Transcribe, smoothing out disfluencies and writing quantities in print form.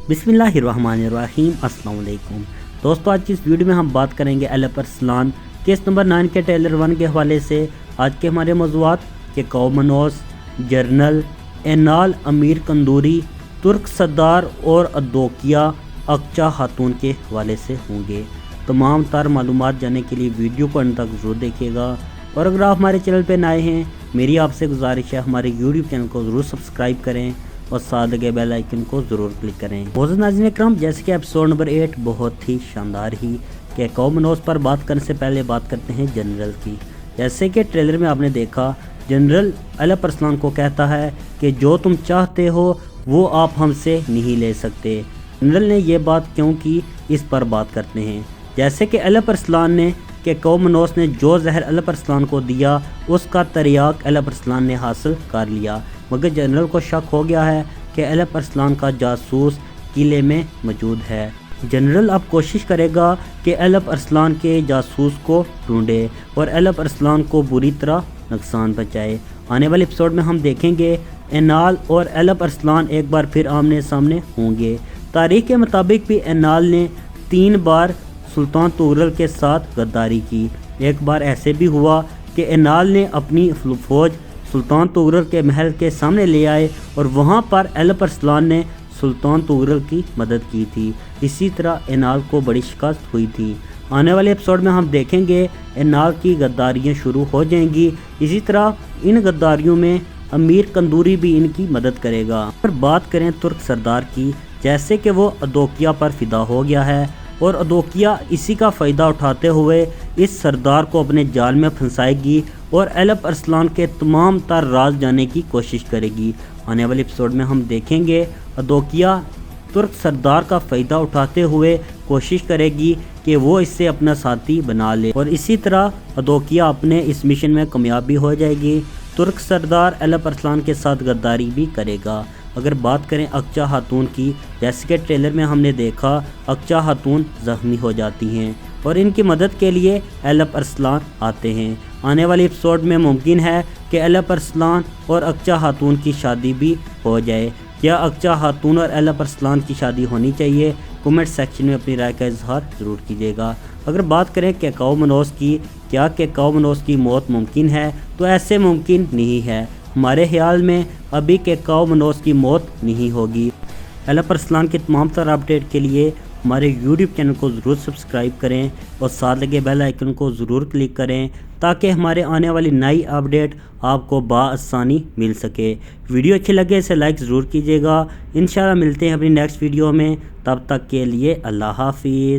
बिस्मिल्लाहिर्रहमानिर्रहीम। अस्सलाम वालेकुम दोस्तों, आज की इस वीडियो में हम बात करेंगे एलप अरसलान केस नंबर 9 के ट्रेलर 1 के हवाले से। आज के हमारे मौज़ूआत के कौमनोस, जर्नल एनाल अमीर कंदूरी, तुर्क सरदार और अदोकिया अक्चा खातून के हवाले से होंगे। तमाम तार मालूमात जानने के लिए वीडियो को अंत तक ज़रूर देखिएगा। और अगर आप हमारे चैनल पर नए हैं, मेरी आपसे गुजारिश है हमारे यूट्यूब चैनल को ज़रूर सब्सक्राइब करें और साथ लगे बेल आइकन को ज़रूर क्लिक करें। मोअज़्ज़ज़ नाज़रीन इकराम, जैसे कि एपिसोड नंबर 8 बहुत ही शानदार ही कि कौमनोस पर बात करने से पहले बात करते हैं जनरल की। जैसे कि ट्रेलर में आपने देखा, जनरल एलप अरसलान को कहता है कि जो तुम चाहते हो वो आप हमसे नहीं ले सकते। जनरल ने ये बात क्यों की, इस पर बात करते हैं। जैसे कि एलप अरसलान ने कि कौमनोस ने जो जहर एलप अरसलान को दिया उसका तरियाक एलप अरसलान ने हासिल कर लिया, मगर जनरल को शक हो गया है कि एलप अरसलान का जासूस किले में मौजूद है। जनरल अब कोशिश करेगा कि एलप अरसलान के जासूस को ढूंढे और एलप अरसलान को बुरी तरह नुकसान पहुँचाए। आने वाले एपिसोड में हम देखेंगे एनाल और एलप अरसलान एक बार फिर आमने सामने होंगे। तारीख के मुताबिक भी एनाल ने 3 बार सुल्तान तुगलक के साथ गद्दारी की। एक बार ऐसे भी हुआ कि एनाल ने अपनी फौज सुल्तान तुगलक के महल के सामने ले आए और वहां पर एलप अरसलान ने सुल्तान तुगलक की मदद की थी। इसी तरह एनाल को बड़ी शिकस्त हुई थी। आने वाले एपिसोड में हम देखेंगे एनाल की गद्दारियां शुरू हो जाएंगी। इसी तरह इन गद्दारियों में अमीर कंदूरी भी इनकी मदद करेगा। और बात करें तुर्क सरदार की, जैसे कि वो अदोकिया पर फिदा हो गया है और अदोकिया इसी का फ़ायदा उठाते हुए इस सरदार को अपने जाल में फंसाएगी और एलप अरसलान के तमाम तर राज जाने की कोशिश करेगी। आने वाले एपिसोड में हम देखेंगे अदोकिया तुर्क सरदार का फ़ायदा उठाते हुए कोशिश करेगी कि वो इससे अपना साथी बना ले और इसी तरह अदोकिया अपने इस मिशन में कामयाबी हो जाएगी। तुर्क सरदार एलप अरसलान के साथ गद्दारी भी करेगा। अगर बात करें अक्चा खातून की, जैसे कि ट्रेलर में हमने देखा अक्चा खातून ज़ख्मी हो जाती हैं और इनकी मदद के लिए एलप अरसलान आते हैं। आने वाले एपिसोड में मुमकिन है कि एलप अरसलान और अक्चा खातून की शादी भी हो जाए। क्या अक्चा खातून और एलप अरसलान की शादी होनी चाहिए? कमेंट सेक्शन में अपनी राय का इजहार ज़रूर कीजिएगा। अगर बात करें कि कौमनोस की, क्या कि कौमनोस की मौत मुमकिन है, तो ऐसे मुमकिन नहीं है। हमारे ख्याल में अभी के कौमनोस की मौत नहीं होगी। एलप अरसलान के तमाम तरह अपडेट के लिए हमारे यूट्यूब चैनल को ज़रूर सब्सक्राइब करें और साथ लगे बेल आइकन को ज़रूर क्लिक करें ताकि हमारे आने वाली नई अपडेट आपको बआसानी मिल सके। वीडियो अच्छी लगे इसे लाइक ज़रूर कीजिएगा। इंशाल्लाह मिलते हैं अपनी नेक्स्ट वीडियो में, तब तक के लिए अल्लाह हाफिज़।